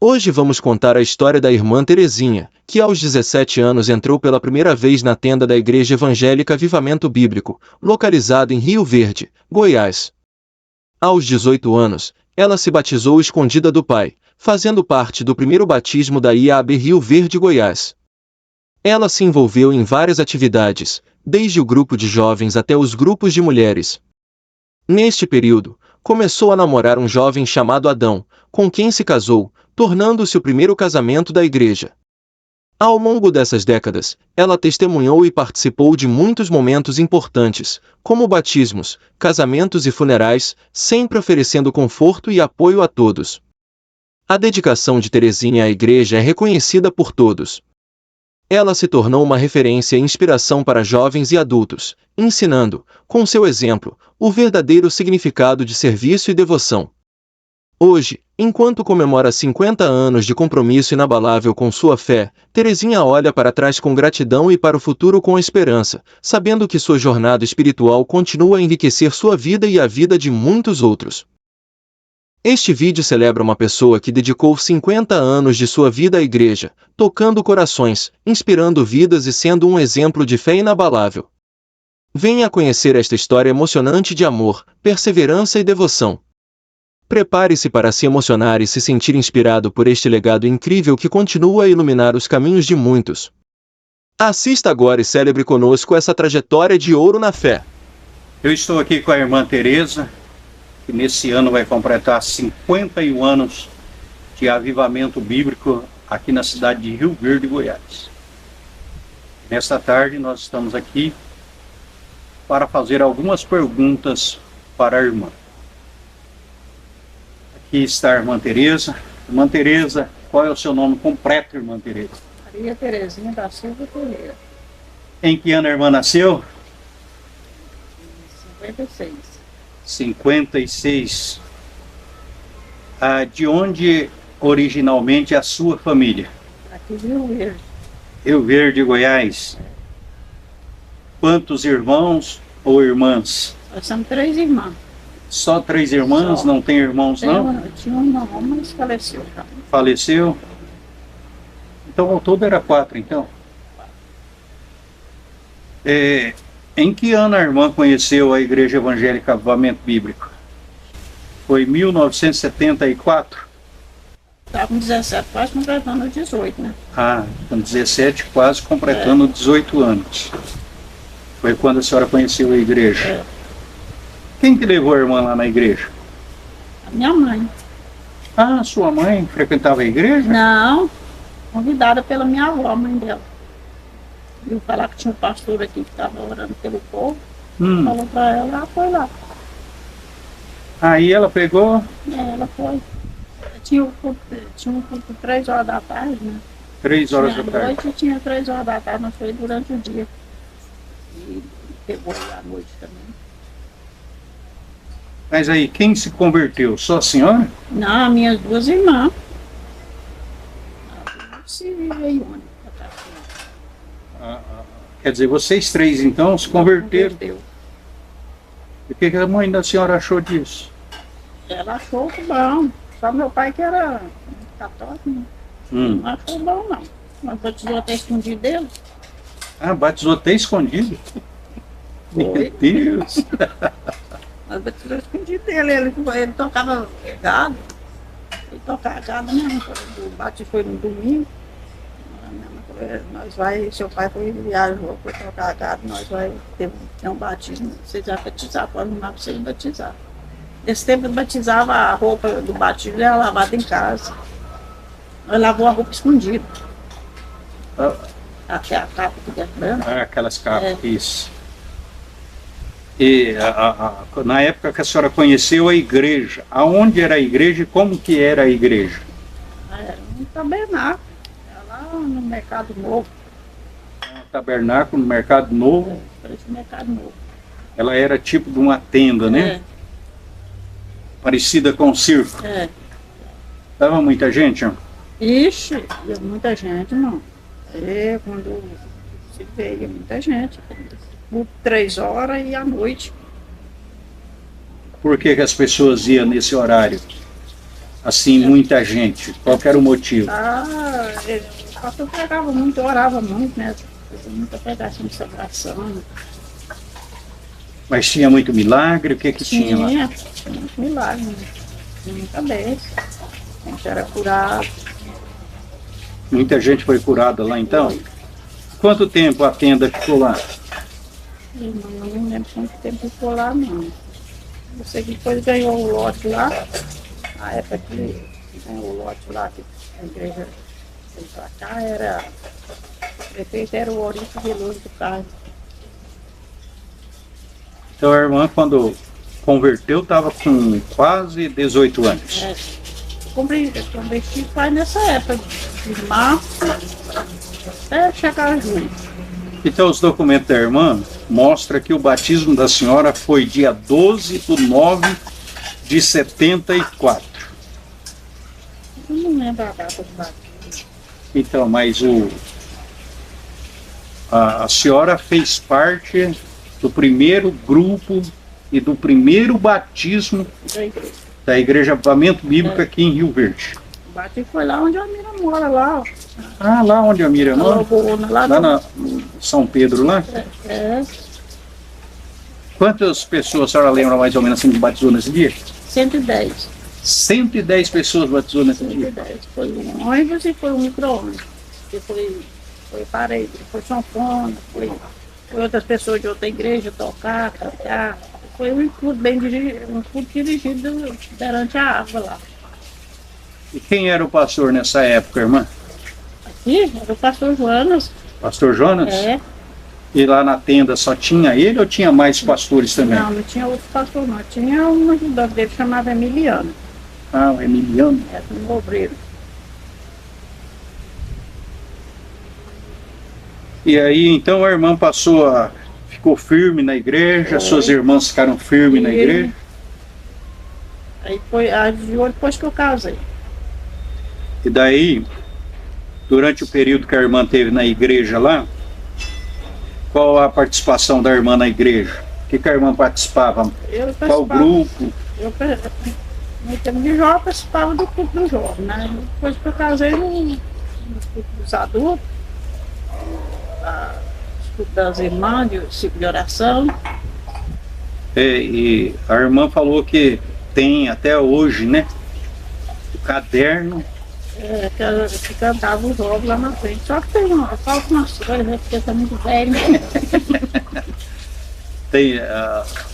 Hoje vamos contar a história da irmã Terezinha, que aos 17 anos entrou pela primeira vez na tenda da Igreja Evangélica Avivamento Bíblico, localizada em Rio Verde, Goiás. Aos 18 anos, ela se batizou escondida do pai, fazendo parte do primeiro batismo da IAB Rio Verde, Goiás. Ela se envolveu em várias atividades, desde o grupo de jovens até os grupos de mulheres. Neste período, começou a namorar um jovem chamado Adão, com quem se casou, tornando-se o primeiro casamento da igreja. Ao longo dessas décadas, ela testemunhou e participou de muitos momentos importantes, como batismos, casamentos e funerais, sempre oferecendo conforto e apoio a todos. A dedicação de Terezinha à igreja é reconhecida por todos. Ela se tornou uma referência e inspiração para jovens e adultos, ensinando, com seu exemplo, o verdadeiro significado de serviço e devoção. Hoje, enquanto comemora 50 anos de compromisso inabalável com sua fé, Terezinha olha para trás com gratidão e para o futuro com esperança, sabendo que sua jornada espiritual continua a enriquecer sua vida e a vida de muitos outros. Este vídeo celebra uma pessoa que dedicou 50 anos de sua vida à igreja, tocando corações, inspirando vidas e sendo um exemplo de fé inabalável. Venha conhecer esta história emocionante de amor, perseverança e devoção. Prepare-se para se emocionar e se sentir inspirado por este legado incrível que continua a iluminar os caminhos de muitos. Assista agora e celebre conosco essa trajetória de ouro na fé. Eu estou aqui com a irmã Tereza, que nesse ano vai completar 51 anos de avivamento bíblico aqui na cidade de Rio Verde, Goiás. Nesta tarde nós estamos aqui para fazer algumas perguntas para a irmã. Aqui está a irmã Tereza. Irmã Tereza, qual é o seu nome completo, irmã Tereza? Maria Terezinha da Silva Ferreira. Em que ano a irmã nasceu? 56. 56. De onde originalmente é a sua família? Aqui de Rio Verde. Rio Verde, Goiás. Quantos irmãos ou irmãs? Nós somos 3 irmãs. Só 3 irmãs? Só. Não tem irmãos, não? Tinha um irmão, mas faleceu já. Faleceu? Então, ao todo era 4, então. Em que ano a irmã conheceu a Igreja Evangélica Avivamento Bíblico? Foi 1974? Estava com 17, quase completando 18, né? Com 17, quase completando 18 anos. Foi quando a senhora conheceu a igreja. Quem que levou a irmã lá na igreja? A minha mãe. Sua mãe frequentava a igreja? Não, convidada pela minha avó, a mãe dela. Viu falar que tinha um pastor aqui que estava orando pelo povo. Falou para ela, ela foi lá. Aí ela pegou? Ela foi. Tinha um culto 3 horas da tarde, né? 3 horas Tinha da à tarde. noite e tinha 3 horas da tarde, mas foi durante o dia. E pegou aí à noite também. Mas aí, quem se converteu? Só a senhora? Não, minhas 2 irmãs. Se veio única. Quer dizer, vocês 3 então se converteram. Converteu. E o que a mãe da senhora achou disso? Ela achou que bom. Só meu pai que era católico, né? Não achou bom, não. Mas batizou até escondido dele. Batizou até escondido? Meu Deus! Mas batizou escondido dele. Ele tocava gado. Ele tocava gado mesmo. O batismo foi no domingo. Nós vai, seu pai viajou, foi tocar gado, nós vai ter um batismo. Você já batizar, pode arrumar para vocês batizar. Nesse tempo eu batizava, a roupa do batismo era lavada em casa. Nós lavou a roupa escondida. Até a capa que é branca. Aquelas capas, isso. E na época que a senhora conheceu a igreja, aonde era a igreja e como que era a igreja? Era um tabernáculo, era lá no Mercado Novo. Tabernáculo no Mercado Novo? Parece Mercado Novo. Ela era tipo de uma tenda, né? Parecida com um circo. Dava muita gente, ó? Ixi, muita gente, não. Quando se veio, muita gente. Por 3 horas e à noite. Por que as pessoas iam nesse horário? assim, muita gente? Qual que era o motivo? O pastor pregava muito, orava muito, né? Fazia muita pregação de salvação. Mas tinha muito milagre? O que que tinha lá? Tinha muito milagre, né? Tinha muita bênção. A gente era curado. Muita gente foi curada lá então? Quanto tempo a tenda ficou lá? Eu não lembro quanto tempo ficou lá, não. Eu sei que depois ganhou o lote lá. A época que ganhou o lote lá, que a igreja veio pra cá, o prefeito era o Ouriço Veloso do Carmo. Então a irmã, quando converteu, estava com quase 18 anos. Eu converti faz nessa época, de março até chegar junho. Então os documentos da irmã mostram que o batismo da senhora foi dia 12/9/74. Eu não lembro a data do batismo. Então, mas a senhora fez parte do primeiro grupo e do primeiro batismo da Igreja Avivamento Bíblico aqui em Rio Verde. O batismo foi lá onde a Mira mora, lá. Ah, lá onde a Mira mora? Lá na São Pedro, lá? É. Quantas pessoas a senhora lembra mais ou menos assim que batizou nesse dia? 110. 110 pessoas batizou nesse dia. 110. Foi um ônibus e foi um micro-ônibus. Foi parede, foi sanfona, foi outras pessoas de outra igreja tocar, cantar. Foi um culto bem dirigido, um culto dirigido perante a água lá. E quem era o pastor nessa época, irmã? Aqui era o pastor Jonas. Pastor Jonas? É. E lá na tenda só tinha ele ou tinha mais pastores também? Não tinha outro pastor não. Tinha um ajudante dele chamado Emiliano. Ah, o Emiliano. Era um obreiro. E aí, então a irmã ficou firme na igreja, suas irmãs ficaram firmes na igreja? Aí foi depois que eu casei. E daí, durante o período que a irmã teve na igreja lá, qual a participação da irmã na igreja? O que a irmã participava? Qual grupo? No tempo de jovem, eu participava do culto do jovem, né? Depois que eu casei no culto dos adultos, culto das irmãs, de ciclo de oração. E a irmã falou que tem até hoje, né? O caderno. Que cantava os jovens lá na frente. Só que tem falta umas coisas, né? Porque eu tô muito velho. Tem,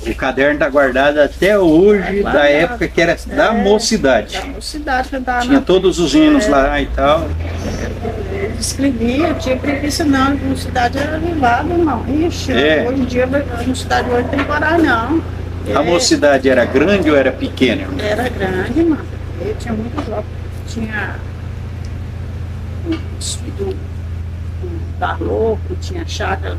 o caderno está guardado até hoje, da época que era da mocidade. Da mocidade, cantava. Tinha todos os hinos lá e tal. Escrevia, tinha preguiça não, a mocidade era avivada, não. Ixi, hoje em dia a mocidade hoje não tem coragem, não. A mocidade era grande ou era pequena? Era grande, mano. Ele tinha muito jovem. Tinha do Carloco, tinha chácara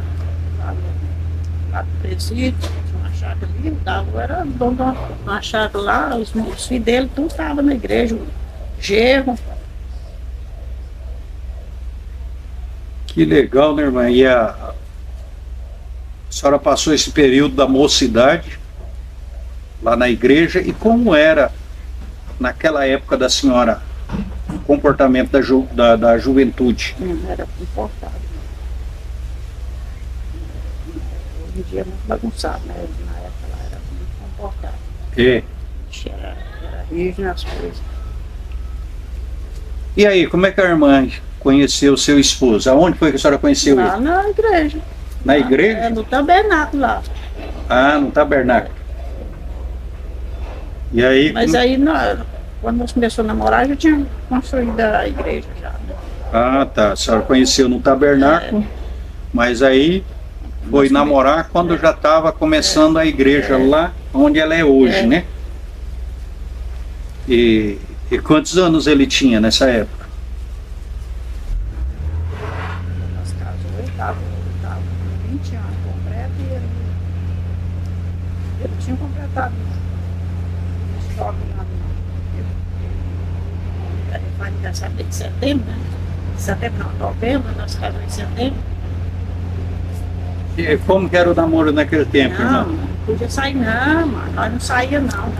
lá do presídio, tinha uma chácara ali, o Carlo era dono de uma chácara lá, os filhos dele, tudo estavam na igreja, o Gerro. Que legal, né, irmã? E a senhora passou esse período da mocidade lá na igreja, e como era naquela época da senhora o comportamento da juventude? Não era comportado. Hoje em dia é muito bagunçado, né? Na época ela era muito comportada. Era rígido nas coisas. E aí, como é que a irmã conheceu o seu esposo? Aonde foi que a senhora conheceu ele? Lá na igreja. Na igreja? É, no tabernáculo lá. Ah, no tabernáculo. E aí? Mas aí, quando nós começamos a namorar, já tinha construído a igreja já. Né? Ah, tá. A senhora conheceu no tabernáculo, mas aí foi namorar quando já estava começando a igreja lá onde ela é hoje, né? E quantos anos ele tinha nessa época? Nós casamos, ele estava com 20 anos completo e ele tinha completado o shopping lá no. Foi aniversário de setembro, né? Setembro não, novembro, nós casamos em setembro. E como que era o namoro naquele tempo, Não, irmão? não podia sair não, mano. Nós não saía não.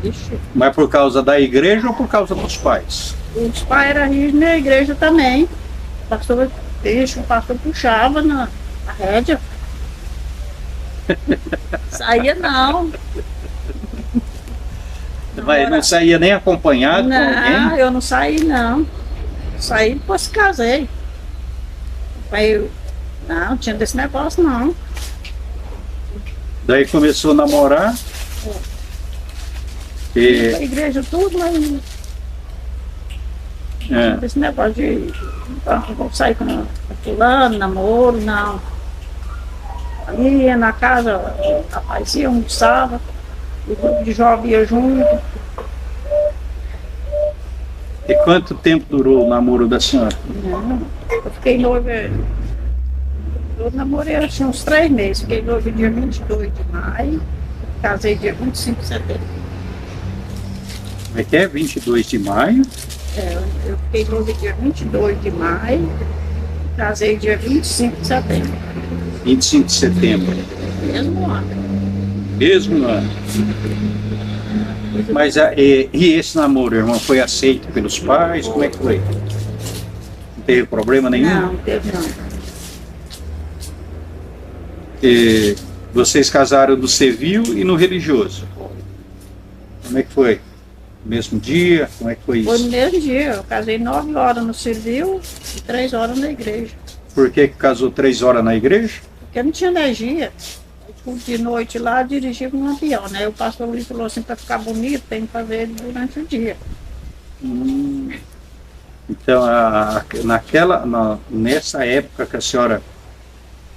Ixi, Mas por causa da igreja ou por causa dos pais? os pais eram rígidos na igreja também. O pastor puxava na rédea. Saía não. Mas não saía nem acompanhado com Não, alguém? eu não saí não. Saí depois que casei. Aí não tinha desse negócio não. Daí começou a namorar. E, A igreja tudo, mas não é, tinha desse negócio de vou sair com fulano, namoro, não. Ali ia na casa, rapaz ia, almoçava, o grupo de jovens ia junto. e quanto tempo durou o namoro da senhora? Não, eu fiquei noiva, eu namorei acho que uns 3 meses, fiquei noiva dia 22 de maio, casei dia 25 de setembro. Como é que é? 22 de maio? Eu fiquei noiva dia 22 de maio, casei dia 25 de setembro, 25 de setembro. mesmo ano. Mesmo ano. Mas e esse namoro, irmão, foi aceito pelos pais? Como é que foi? Não teve problema nenhum? Não, teve não. E vocês casaram no civil e no religioso. Como é que foi? No mesmo dia? Como é que foi Foi no isso? mesmo dia, eu casei 9 horas no civil e 3 horas na igreja. Por que que casou 3 horas na igreja? Porque não tinha energia. De noite lá, dirigia com um avião, né? O pastor Luiz falou assim, para ficar bonito, tem que fazer ele durante o dia. Então, nessa época que a senhora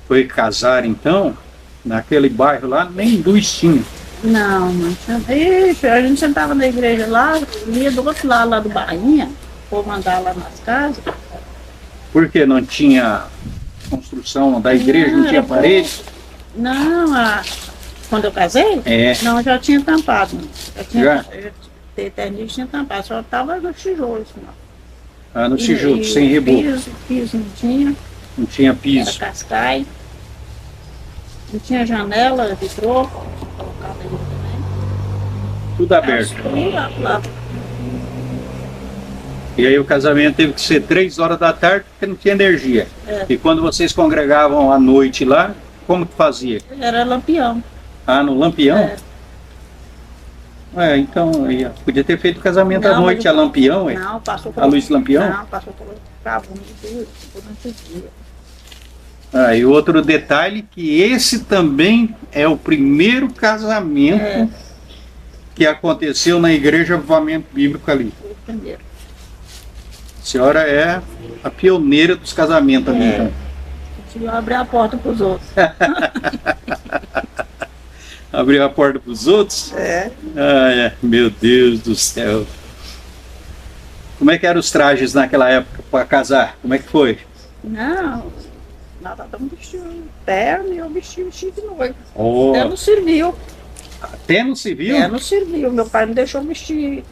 foi casar, então, naquele bairro lá, nem luz tinha. Não, não tinha. Ixi, a gente sentava na igreja lá, ia do outro lado lá do Bainha, ou mandar lá nas casas. Porque não tinha construção da igreja, não tinha era parede. Não, quando eu casei, É. não, já tinha tampado. Já? Eternite tinha tampado, só estava nos tijolos. Não. Ah, no tijolo, sem reboco. Piso não tinha, Não tinha era piso. cascai. Não tinha janela de troco, colocada ali também. Tudo aberto. Lá. E aí o casamento teve que ser 3 horas da tarde porque não tinha energia. É. E quando vocês congregavam à noite lá, como que fazia? Era lampião. Ah, no Lampião? É. Então podia ter feito o casamento à Não, noite mas a Lampião, ué. Não, passou A luz de lampião? Não, passou por carvão durante o dia. Ah, e outro detalhe que esse também é o primeiro casamento É. que aconteceu na Igreja Avivamento Bíblico ali. Foi o primeiro. A senhora é a pioneira dos casamentos ali, É. então. Conseguiu abrir a porta para os outros. Abriu a porta para os outros? É. Ai, meu Deus do céu. Como é que eram os trajes naquela época para casar? Como é que foi? Não, nós estávamos vestindo terno e eu vestido de noiva. Oh, Até não serviu. até no civil? Não serviu. Meu pai não deixou vestir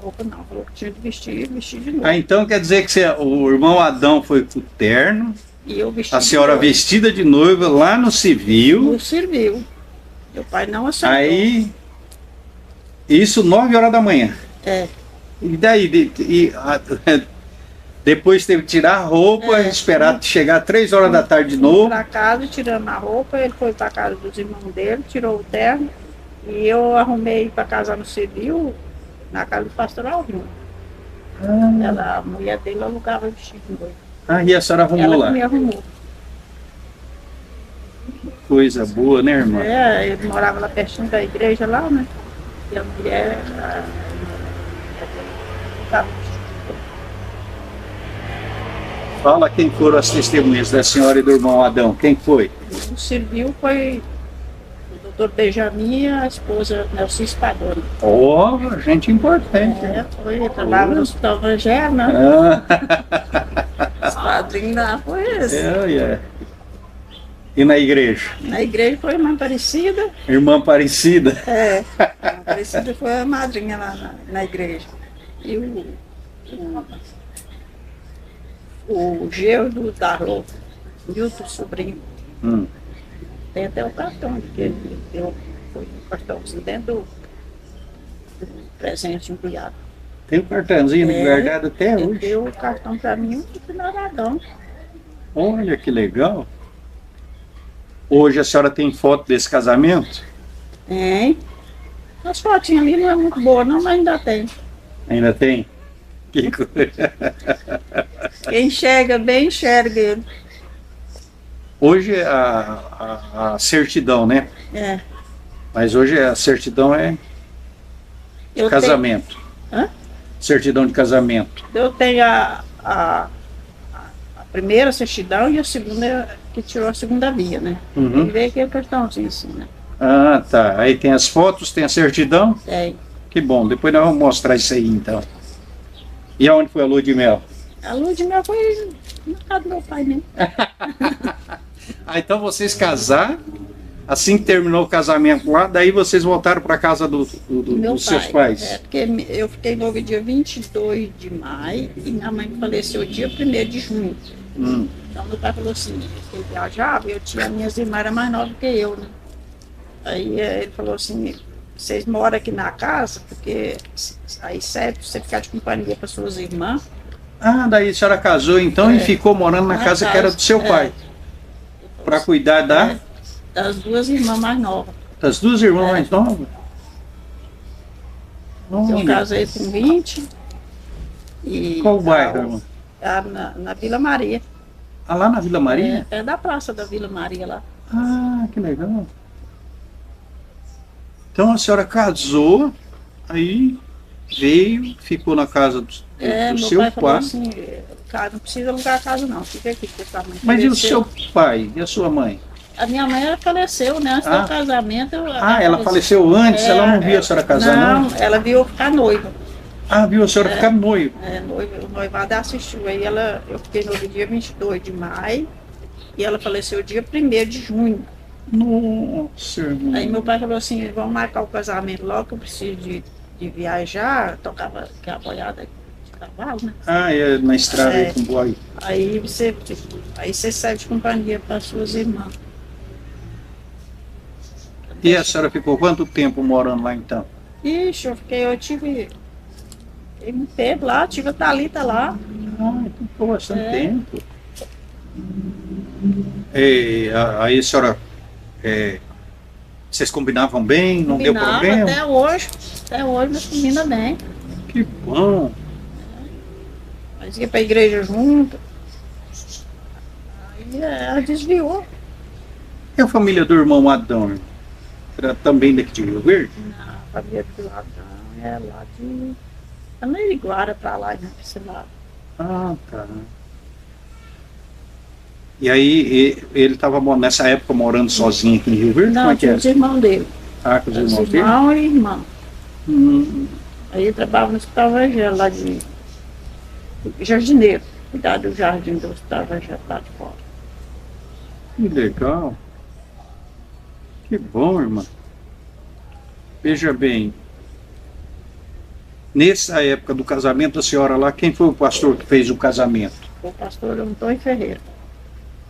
roupa, não. Falou que tinha que vestir de noiva. Ah, então quer dizer que o irmão Adão foi com o terno, E eu vesti a senhora de noiva. vestida de noiva lá no civil, Não serviu. Meu pai não aceitou. aí isso 9 horas da manhã. É. E daí, depois teve que tirar a roupa, É. esperar chegar 3 horas da tarde de novo. Para casa, tirando a roupa, ele foi para casa dos irmãos dele, tirou o terno. E eu arrumei para casar no civil, na casa do pastor Alvino. A mulher dele alugava vestido de noiva. Ah, e a senhora arrumou Ela lá. que me arrumou. Coisa boa, né, irmã? É, ele morava lá pertinho da igreja lá, né? E a mulher alugava vestido de noiva. Fala quem foram as testemunhas da senhora e do irmão Adão. Quem foi? O civil foi o doutor Benjamin e a esposa Nelson Spadoni. Oh, gente importante. É, foi, trabalhava no Hospital Evangelho, né? Ah, Os padrinhos lá foi esse. é. E na igreja? Na igreja foi a irmã Aparecida. Irmã Aparecida. É, a irmã Aparecida foi a madrinha lá na igreja. E o Geudo Darlot, Nilton sobrinho, Hum. tem até o cartão que ele deu, foi um cartãozinho dentro presente enviado. Tem um cartãozinho guardado até Ele hoje. deu o cartão para mim aqui no Aragão. Olha que legal. Hoje a senhora tem foto desse casamento? Tem. As fotinhas ali não é muito boa não, mas ainda tem. Ainda tem? Que coisa. Quem enxerga bem, enxerga ele. Hoje é a certidão, né? É. Mas hoje a certidão é Eu casamento. Hã? Certidão de casamento. Eu tenho a primeira certidão e a segunda, que tirou a segunda via, né? Uhum. Tem que ver aquele cartãozinho assim, né? Ah, tá. Aí tem as fotos, tem a certidão. Tem. Que bom. Depois nós vamos mostrar isso aí, então. E aonde foi a lua de mel? A lua de mel foi na casa do meu pai mesmo. Ah, então vocês casaram, assim que terminou o casamento lá, daí vocês voltaram para casa Meu dos seus pai. pais. É, porque eu fiquei noiva dia 22 de maio e minha mãe faleceu dia 1º de junho. Então meu pai falou assim, ele viajava e eu tinha minhas irmãs eram mais novas que eu, né? Aí ele falou assim, vocês moram aqui na casa, porque aí serve você ficar de companhia para suas irmãs. Ah, daí a senhora casou então e É. ficou morando na casa que era do seu pai, para cuidar Das duas irmãs mais novas. das duas irmãs mais novas. Eu Olha, casei com 20. E qual bairro, irmã? na Vila Maria. Ah, lá na Vila Maria? É da praça da Vila Maria lá. Ah, que legal. Então a senhora casou, aí veio, ficou na casa do Meu seu pai falou pai. assim, cara, não precisa alugar a casa não, fica aqui, porque sua mãe Mas e o faleceu. seu pai e a sua mãe? A minha mãe ela faleceu, né? Antes Ah. do casamento. Ela faleceu antes, ela não viu a senhora casar, não? Não, ela viu eu ficar noiva. Ah, viu a senhora ficar noiva. O noivado assistiu. Aí eu fiquei noiva dia 22 de maio e ela faleceu dia 1º de junho. Nossa, irmão. Aí meu pai falou assim, vamos marcar o casamento logo que eu preciso de viajar. Tocava que é a boiada de cavalo, né? Ah, é na estrada aí com o boy. Aí você serve de companhia para suas irmãs. E a senhora ficou quanto tempo morando lá então? Ixi, eu tive muito tempo lá, tive a Thalita lá. Ah, então ficou bastante É. tempo. Aí a senhora, vocês combinavam bem, não deu Combinava problema? até hoje nós combina bem. Que bom. Nós ia pra igreja junto. Aí ela desviou. E a família do irmão Adão? Irmão? Era também daqui de Rio Verde? Na família do lado, não, é lá de Anariguara pra lá, né? Esse lado. Ah, tá. E aí ele estava nessa época morando sozinho aqui em Rio Verde? Como Não, é que tinha é? os irmãos dele. Ah, com os Os irmãos dele? irmãos e irmã. Hum, Aí ele trabalhava no Hospital Evangelho, lá de jardineiro. Cuidar do jardim do Hospital Evangelho lá de fora. que legal. Que bom, irmã. Veja bem, nessa época do casamento da senhora lá, quem foi o pastor que fez o casamento? O pastor Antônio Ferreira.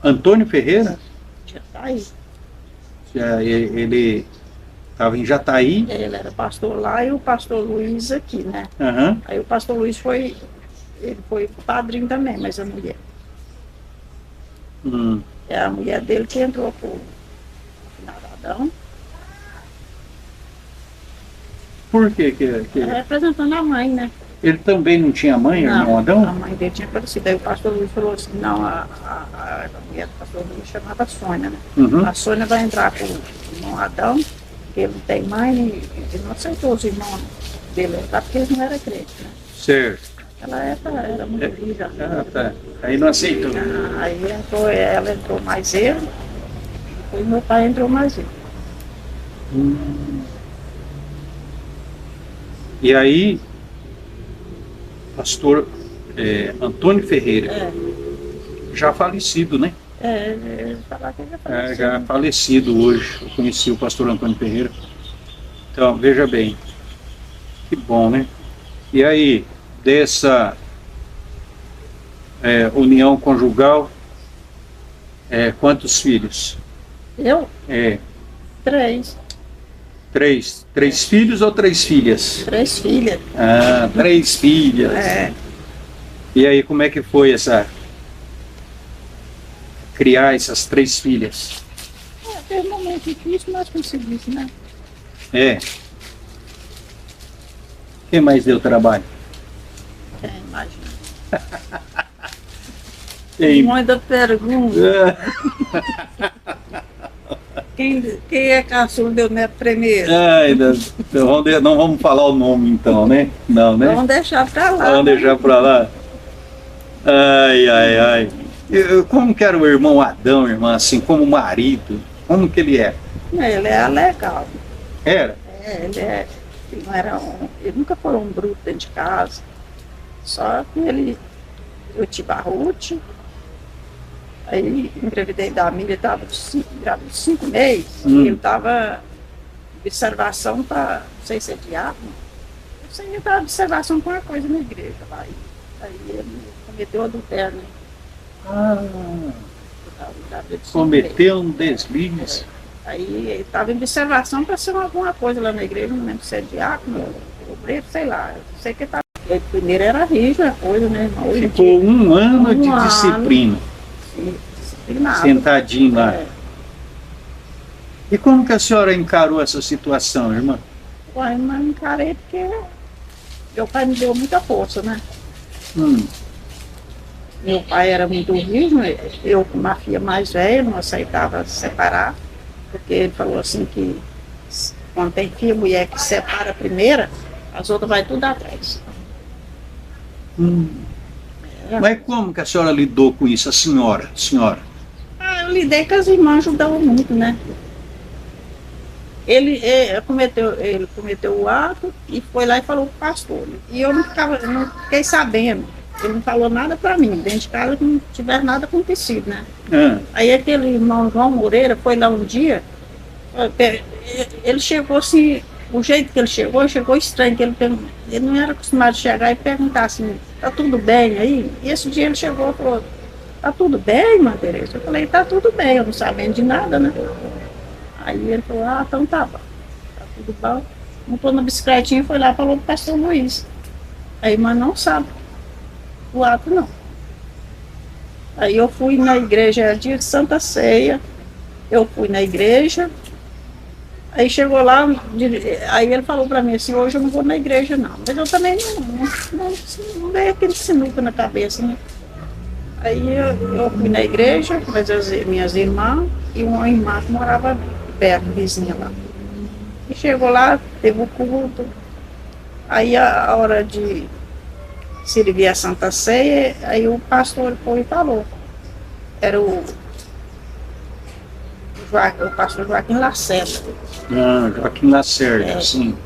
Antônio Ferreira? Já tá aí. Ele estava em Jataí. Ele era pastor lá e o pastor Luiz aqui, né? Aham. Aí o pastor Luiz ele foi padrinho também, mas a mulher. Hum. É a mulher dele que entrou pro Adão, Por quê? representando a mãe, né? Ele também não tinha mãe, irmão A Adão? mãe dele tinha falecido. Aí o pastor Luiz falou assim, não, a mulher do pastor Luiz chamava Sônia, né? Uhum. A Sônia vai entrar com o irmão Adão, que ele não tem mãe, e ele não aceitou os irmãos dele entrar, porque eles não eram crentes, né? Certo. Ela era muito rica. Ah, tá. Aí não aceitou. Aí ela entrou mais ele, depois meu pai entrou mais ele. E aí, pastor Antônio Ferreira, já falecido, né? Ele falava que ele já faleceu. Já falecido hoje. Eu conheci o pastor Antônio Ferreira. Então, veja bem. Que bom, né? E aí, dessa união conjugal, quantos filhos? Eu? É, 3. Três filhos ou três filhas? 3 filhas. Ah, 3 filhas. É, E aí, como é que foi criar essas 3 filhas? teve um momento difícil, mas conseguimos, né? É. Quem mais deu trabalho? Imagina. Quem? Muita pergunta. Quem é caçula deu neto primeiro? Ai, não vamos falar o nome então, né? Não, né? Vamos deixar pra lá. Vamos né? deixar pra lá. Ai, ai, ai. Como que era o irmão Adão, irmã, assim, como marido? Como que ele é? Ele é legal. Era? Ele não era ele nunca foi um bruto dentro de casa. Só que eu tive a Ruth, aí engravidei da Miriam, estava grávida de 5 meses, e ele estava em observação para, não sei se é diácono, eu sei que ele estava em observação com uma coisa na igreja lá. Aí ele cometeu adultério, né? Ah, Estava grávida de 5 meses. cometeu um deslize. Aí ele estava em observação para ser alguma coisa lá na igreja, não lembro se é diácono, obreiro, sei lá. Eu sei que estava. Primeiro era rígido a coisa, né, irmão? Hoje em Ficou dia, 1 ano de ano. disciplina, disciplinado. sentadinho lá. É. E como que a senhora encarou essa situação, irmã? Uai, mas encarei porque meu pai me deu muita força, né? Meu pai era muito rígido, eu com uma filha mais velha não aceitava se separar, porque ele falou assim que quando tem filha, mulher que separa a primeira, as outras vai tudo atrás. Mas como que a senhora lidou com isso, a senhora? Eu lidei com as irmãs, ajudavam muito, né? Ele cometeu o ato e foi lá e falou pro pastor. E eu não fiquei sabendo. Ele não falou nada para mim, dentro de casa que não tivesse nada acontecido, né? Aí aquele irmão João Moreira foi lá um dia, ele chegou assim, o jeito que ele chegou estranho, que ele não era acostumado a chegar e perguntar assim, tá tudo bem aí? E esse dia ele chegou e falou, tá tudo bem, irmã Tereza? Eu falei, tá tudo bem, eu não sabendo de nada, né? Aí ele falou, então tá bom, tá tudo bom. Montou na bicicletinha e foi lá e falou pro pastor Luiz. A irmã não sabe o ato, não. Aí eu fui na igreja, dia de Santa Ceia, eu fui na igreja, aí chegou lá, aí ele falou pra mim assim, hoje eu não vou na igreja não, mas eu também não veio aquele sinuca na cabeça, né? Aí eu fui na igreja com as minhas irmãs e uma irmã que morava perto, vizinha lá. E chegou lá, teve o culto, aí a hora de servir a Santa Ceia, aí o pastor foi e falou. Era o pastor Joaquim Lacerda. Joaquim Lacerda, sim.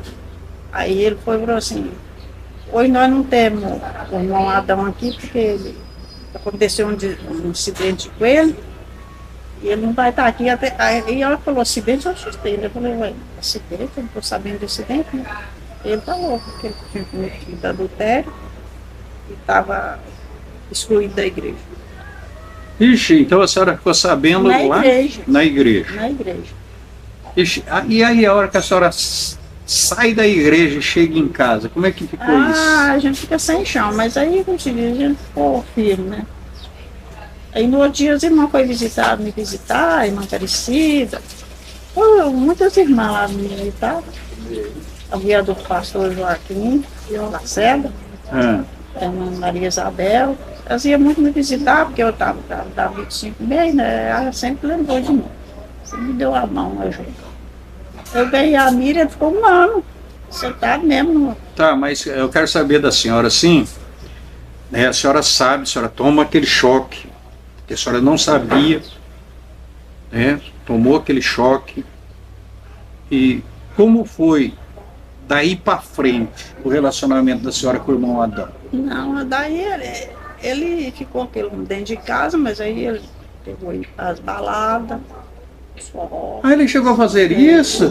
Aí ele foi e falou assim, hoje nós não temos o irmão Adão aqui, porque aconteceu um acidente com ele, e ele não vai estar aqui até. Aí ela falou, acidente, eu assustei. Eu falei, ué, acidente? Eu não estou sabendo de acidente, né? Ele falou, porque ele tinha cometido adultério e estava excluído da igreja. Ixi, então a senhora ficou sabendo Na lá? igreja. Na igreja. Na igreja. Ixi, e aí a hora que a senhora sai da igreja e chega em casa, como é que ficou isso? A gente fica sem chão, mas aí, como se diz, a gente ficou firme, né? Aí no outro dia as irmãs foram me visitar, a irmã Aparecida. Muitas irmãs lá me visitavam. A mulher do pastor Joaquim, Lacerda, a irmã Maria Isabel. Elas iam muito me visitar, porque eu estava 25 meses, né? Ela sempre lembrou de mim. Sempre me deu a mão, ajuda. Eu ganhei a Miriam, ficou 1 ano. Você tá mesmo. Tá, mas eu quero saber da senhora, assim, né, a senhora sabe, a senhora toma aquele choque, que a senhora não sabia, né, tomou aquele choque, e como foi daí para frente o relacionamento da senhora com o irmão Adão? Não, daí ele ficou dentro de casa, mas aí ele pegou as baladas, os forró. Ele chegou a fazer isso?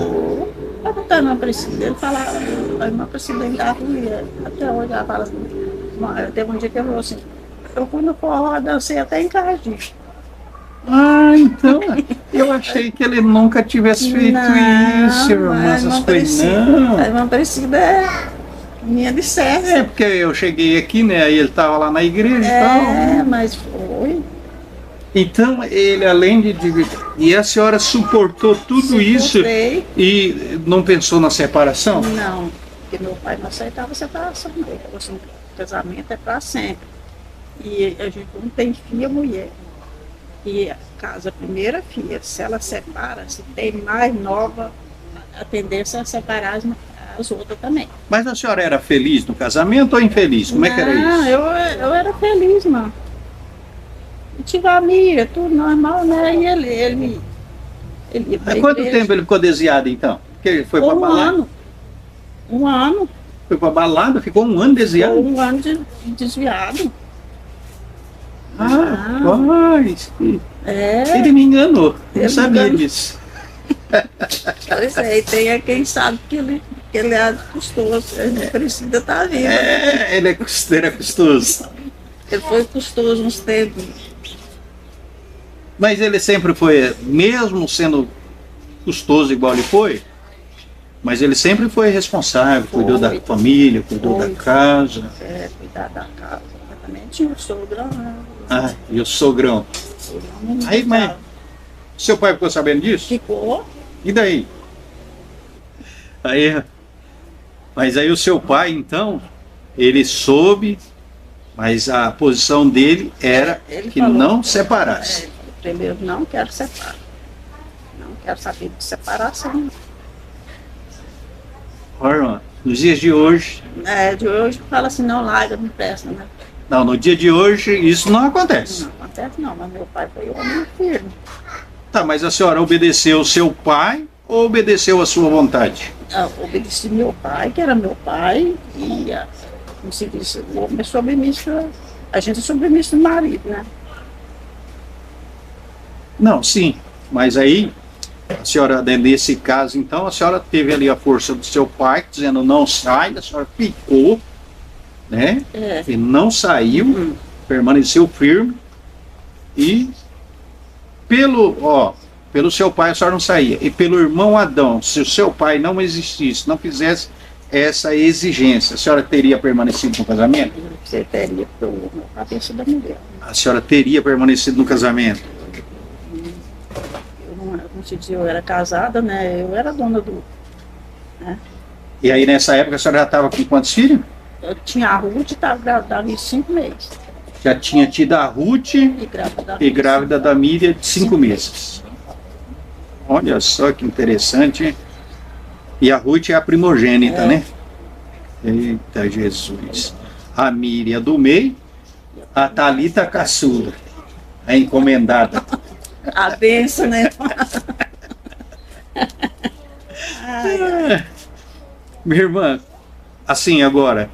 Tá na Priscila, ele falava, a irmã Priscila ainda ruía, até hoje ela fala assim, teve um dia que ele falou assim, eu fui no forró, dancei até em casa disso. Então. Eu achei que ele nunca tivesse feito Não, isso, irmã. a Essas irmã coisas, Aparecida, não. a irmã Aparecida é minha licença. É porque eu cheguei aqui, né? Aí ele estava lá na igreja e É, tal. mas foi. Então, ele além de. E a senhora suportou tudo isso Suportei. e não pensou na separação? Não, porque meu pai não aceitava a separação dele. Ele falou assim, casamento é para sempre. E a gente não tem filha mulher. E casa a primeira filha, se ela separa, se tem mais nova, a tendência é separar as outras também. Mas a senhora era feliz no casamento ou infeliz? Como é que era Não, isso? eu era feliz, mano. Eu tive amiga, tudo normal, né? E ele ia pra Há quanto igreja. tempo ele ficou desviado então? Porque ele foi pra Um balada? ano. Um ano. Foi pra balada, ficou um ano desviado? Um ano desviado. Ah, rapaz, É. ele me enganou, eu Ele não sabia me enganou. disso. Pois é, e tem quem sabe que ele é custoso. Ele não precisa estar vivo. É, ele é custoso. Ele foi custoso uns tempos. Mas ele sempre foi, mesmo sendo custoso igual ele foi, mas ele sempre foi responsável, cuidou da Foi. família, cuidou Foi. da casa. Cuidar da casa. Mas também tinha o sogro, né? Ah, e o sogrão. O sogro não me Aí, mãe, deixava. seu pai ficou sabendo disso? Ficou. E daí? Aí, mas aí o seu pai, então, ele soube, mas a posição dele era Ele que falou- não separasse. Primeiro, não quero separar. Não quero saber de separação. Olha, irmã, nos dias de hoje, De hoje fala assim, não larga, não presta, né? não, no dia de hoje isso não acontece. Não acontece não, mas meu pai foi homem firme. Tá, mas a senhora obedeceu o seu pai ou obedeceu a sua vontade? Obedeci meu pai, que era meu pai, e como se diz, o homem é submisso, a gente é submisso do marido, né? Não, sim, mas aí a senhora, nesse caso, então, a senhora teve ali a força do seu pai, dizendo não sai, a senhora ficou, né? É. E não saiu, permaneceu firme e pelo seu pai a senhora não saía. E pelo irmão Adão, se o seu pai não existisse, não fizesse essa exigência, a senhora teria permanecido no casamento? Você teria pro meu cabeça da mulher. A senhora teria permanecido no casamento? Eu não se dizia, eu era casada, né? Eu era dona do. E aí nessa época a senhora já estava com quantos filhos? Eu tinha a Ruth, estava grávida de 5 meses. Já tinha tido a Ruth e grávida da Miriam de 5 meses. Olha só que interessante, hein? E a Ruth é a primogênita, né? Eita Jesus. A Miriam do meio, a Thalita a caçula, a encomendada. A benção, né? Minha irmã, assim agora,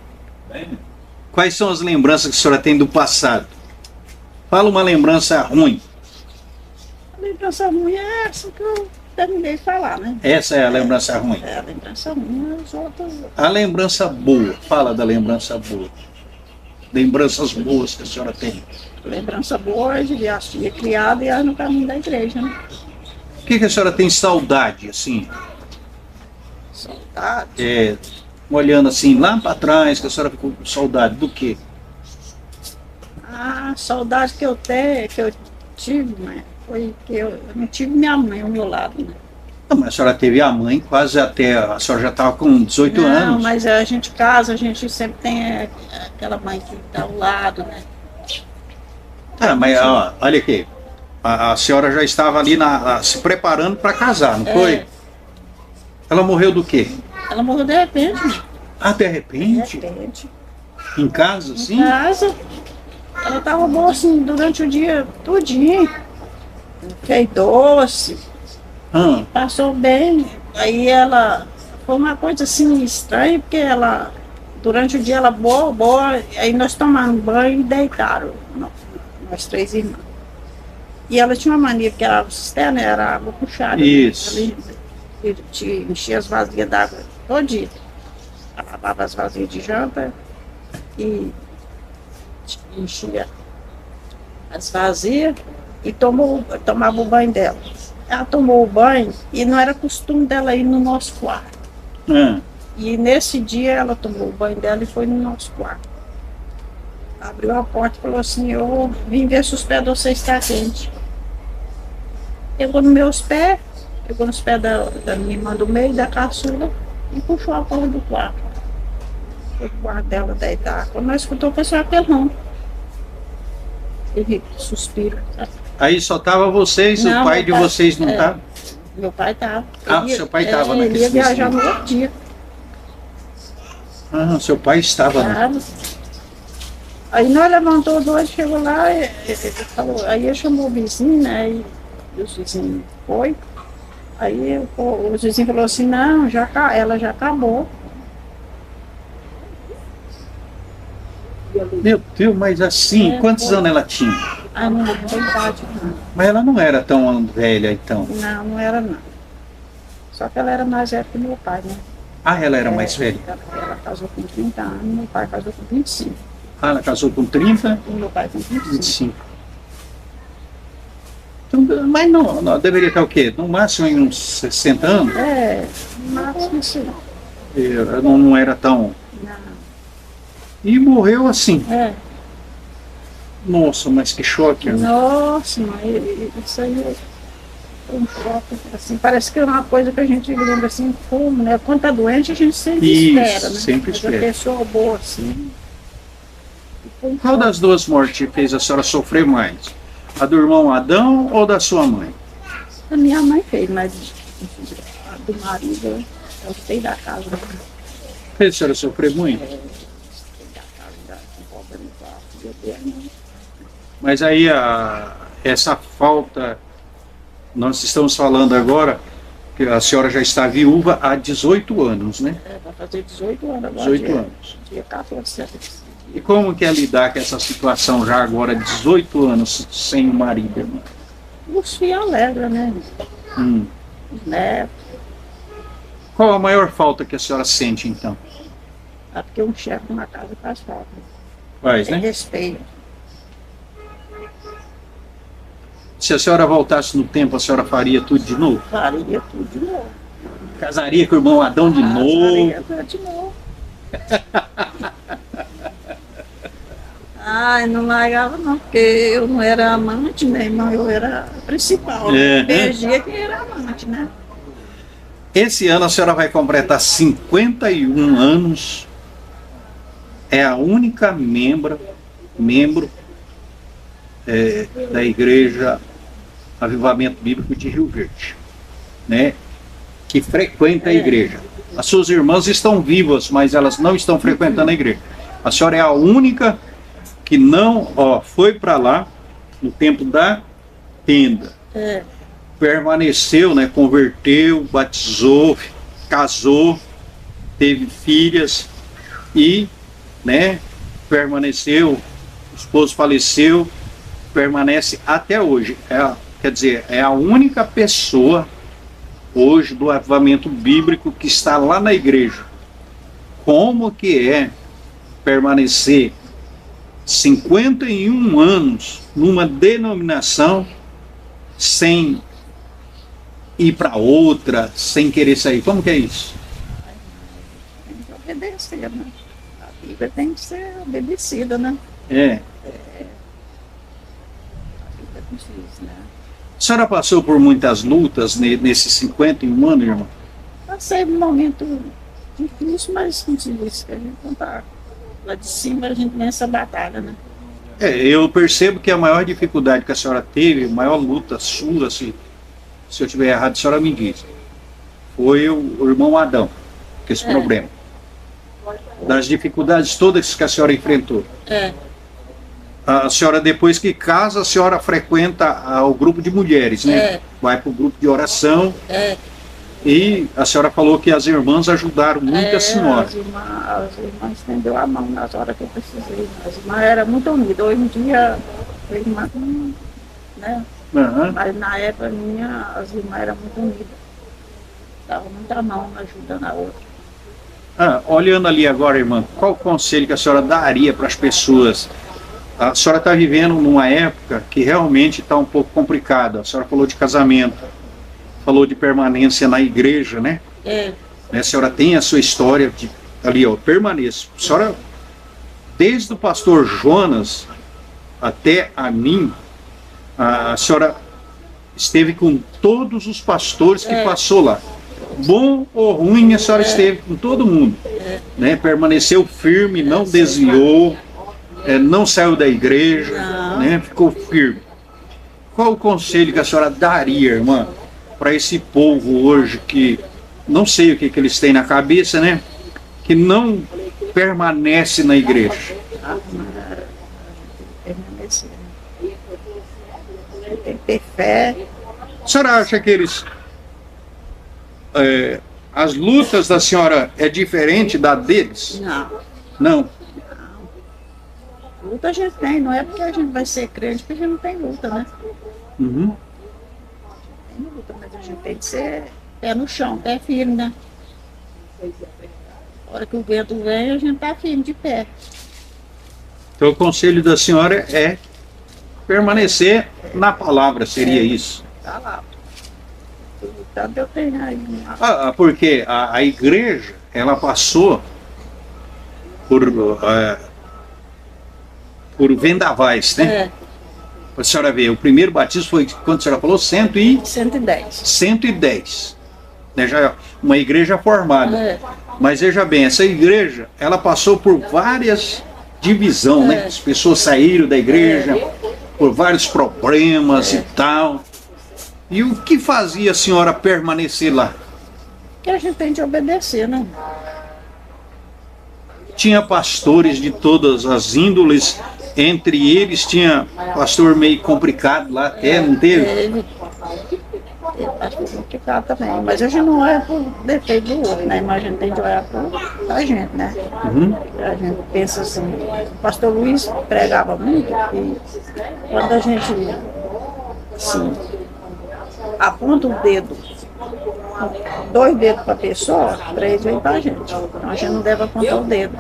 quais são as lembranças que a senhora tem do passado? Fala uma lembrança ruim. A lembrança ruim é essa que eu terminei de falar, né? Essa é a lembrança ruim. A lembrança ruim é as outras. A lembrança boa, fala da lembrança boa. Lembranças boas que a senhora tem. Lembrança boa é de a filha criada e no caminho da igreja, né? O que a senhora tem saudade, assim? Saudade. Olhando assim lá para trás, que a senhora ficou com saudade do quê? A saudade que eu tenho, que eu tive, né? Foi que eu não tive minha mãe ao meu lado, né? Não, mas a senhora teve a mãe quase até. A senhora já estava com 18 Não, anos. mas a gente casa, a gente sempre tem aquela mãe que está ao lado, né? Tá, mas ó, olha aqui. A senhora já estava ali se preparando para casar, não foi? Ela morreu do quê? Ela morreu de repente, né? Ah, de De repente? repente. Em casa, Em sim? casa, ela estava boa assim durante o dia todinho. Fez doce, Ah, passou bem. Aí ela, foi uma coisa assim estranha, porque ela, durante o dia ela boa, aí nós tomamos banho e deitaram, nós 3 irmãos. E ela tinha uma mania, porque a cisterna era água puxada. né? Isso. Ela enchia as vasilhas d'água todo dia. Ela lavava as vasilhas de janta e enchia as vasilhas e tomava o banho dela. ela tomou o banho e não era costume dela ir no nosso quarto. Ah, E nesse dia ela tomou o banho dela e foi no nosso quarto. Abriu a porta e falou assim, eu vim ver se os pés de vocês estão quentes. Pegou nos meus pés, pegou nos pés da minha irmã do meio, da caçula, e puxou a porta do quarto. Foi pro quarto dela deitar. Quando nós escutou, foi só aquele ronco. Ele suspira. Sabe? aí só tava vocês, Não, o pai meu de pai- vocês não é. tava? Meu pai estava. Ah, seu pai estava Ele naquele ia viajar dia. no outro dia. Ah, seu pai estava lá. Tava. Aí nós levantou dois, chegou lá, ele falou, aí ele chamou o vizinho, né? E os vizinhos foi. Aí o vizinho falou assim, não, ela já acabou. Meu Deus, mas assim, É, quantos foi. anos ela tinha? Ah, não tem idade, não. Mas ela não era tão velha, então. Não, não era não. Só que ela era mais velha que meu pai, né? Ah, ela era mais velha. Ela casou com 30 anos, meu pai casou com 25. Ah, ela casou com 30, E meu pai com 25. 25. Então, mas não, deveria ter o quê? No máximo em uns 60 anos? É, no máximo sim. Ela não era tão... Não. E morreu assim. É. Nossa, mas que choque, irmão. Nossa, mas isso aí é um choque, assim, parece que é uma coisa que a gente lembra assim, como, né? Quando tá doente, a gente sempre Isso, espera, né? sempre Mas espera. a pessoa boa, assim. foi um Qual choque. das duas mortes fez a senhora sofrer mais? A do irmão Adão ou da sua mãe? A minha mãe fez, mas a do marido, eu fiquei da casa, né? Fez a senhora sofrer muito? Fiquei da casa, com problema com a filha dela, né? Mas aí essa falta, nós estamos falando agora que a senhora já está viúva há 18 anos, né? Vai fazer 18 anos agora. 18 dia- anos. Dia 14. E como que é lidar com essa situação já agora, 18 anos sem o marido, irmã? Os filhos alegram, né? Hum. Os netos. Qual a maior falta que a senhora sente, então? É porque um chefe na casa faz falta. Faz, Tem né? respeito. Se a senhora voltasse no tempo, a senhora faria tudo de novo? Faria tudo de novo. Casaria com o irmão Adão de novo? Faria tudo de novo. Ai, não largava não, porque eu não era amante, né, irmão? Eu era a principal. É. Perdia quem era amante, né? Esse ano a senhora vai completar 51 anos. É a única membro da Igreja Avivamento Bíblico de Rio Verde, né? Que frequenta a igreja. As suas irmãs estão vivas, mas elas não estão frequentando a igreja. A senhora é a única que não, foi para lá no tempo da tenda. É. Permaneceu, né? Converteu, batizou, casou, teve filhas e, né? Permaneceu. O esposo faleceu, permanece até hoje. Quer dizer, é a única pessoa hoje do avivamento bíblico que está lá na igreja. Como que é permanecer 51 anos numa denominação sem ir para outra, sem querer sair? Como que é isso? Tem que obedecer, né? A Bíblia tem que ser obedecida, né? É. A Bíblia diz, né? A senhora passou por muitas lutas nesses 51 anos, irmão? Passei um momento difícil, mas como se diz, que a gente não tá lá de cima, a gente vence a batalha, né? Eu percebo que a maior dificuldade que a senhora teve, a maior luta sua, se eu estiver errado, a senhora me diz, foi o irmão Adão, com esse problema. Das dificuldades todas que a senhora enfrentou. É. A senhora, depois que casa, a senhora frequenta o grupo de mulheres, né? É. Vai para o grupo de oração É. e a senhora falou que as irmãs ajudaram muito a senhora. As irmãs estendeu a mão nas horas que eu precisei. As irmãs eram muito unidas. Hoje em dia, a irmã, né? Aham. Mas na época minha, as irmãs eram muito unidas. Davam muita mão, ajudando a outra. Olhando ali agora, irmã, qual o conselho que a senhora daria para as pessoas? A senhora está vivendo numa época que realmente está um pouco complicada. A senhora falou de casamento. falou de permanência na igreja, né? É, A senhora tem a sua história de, ali, ó, permaneça. A senhora, desde o pastor Jonas até a mim, a senhora esteve com todos os pastores que passou lá. Bom ou ruim, a senhora esteve com todo mundo. Né? Permaneceu firme, não desviou, não saiu da igreja, né? Ficou firme. Qual o conselho que a senhora daria, irmã, para esse povo hoje que não sei o que eles têm na cabeça, né? Que não permanece na igreja? permanecer. Tem que ter fé. A senhora acha que eles... as lutas da senhora é diferente da deles? Não. Não. Luta a gente tem, não é porque a gente vai ser crente que a gente não tem luta, né? Uhum. Tem luta, mas a gente tem que ser pé no chão, pé firme, né? Na hora que o vento vem, a gente tá firme de pé. Então o conselho da senhora é permanecer na palavra, seria isso? Tá lá. Tanto eu tenho aí uma... Porque a igreja, ela passou por vendavais, né? É, A senhora vê, o primeiro batismo foi, quando a senhora falou, 110. 110. Né? Já é uma igreja formada. É. Mas veja bem, essa igreja, ela passou por várias divisões, né? As pessoas saíram da igreja por vários problemas e tal. E o que fazia a senhora permanecer lá? Que a gente tem de obedecer, né? Tinha pastores de todas as índoles, entre eles tinha pastor meio complicado lá até, não teve? Teve pastor complicado também, mas a gente não olha por defeito do outro, né? Mas a gente tem de olhar pra gente, né? Uhum. A gente pensa assim, o pastor Luiz pregava muito e quando a gente assim, aponta o dedo, 2 dedos para a pessoa, 3 vem para a gente. Então a gente não deve apontar o dedo.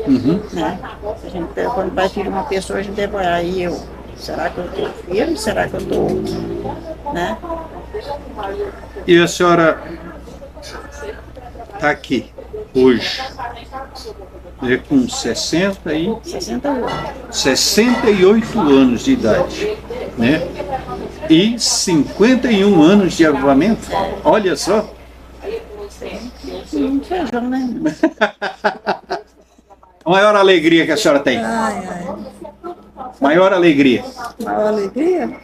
Uhum. Né? A gente deve, quando vai ferir uma pessoa, a gente deve olhar, e eu, será que eu estou firme? Será que eu estou, né? E a senhora está aqui hoje, né, com 68 anos de idade, né? E 51 anos de avivamento. Olha só. Feijão, né? A maior alegria que a senhora tem. Ai. Maior alegria. Maior alegria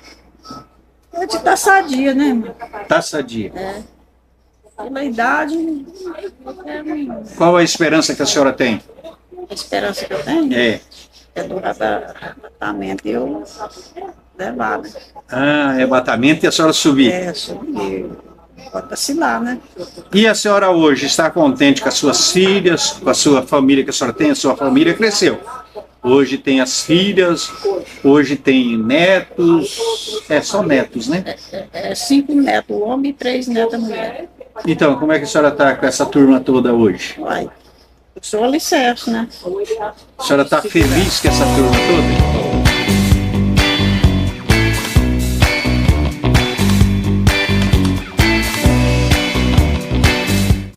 é de estar sadia, né, irmão? Tá sadia. Pela idade, Qual a esperança que a senhora tem? a esperança que eu tenho É do arrebatamento e eu levar, né? arrebatamento e a senhora subir. Subir, pode vacilar, né? E a senhora hoje está contente com as suas filhas, com a sua família que a senhora tem? A sua família cresceu. Hoje tem as filhas, hoje tem netos, só netos, né? 5 netos, o homem, e 3 netas, mulher. Então, como é que a senhora está com essa turma toda hoje? Uai, eu sou alicerce, né? A senhora está feliz com essa turma toda?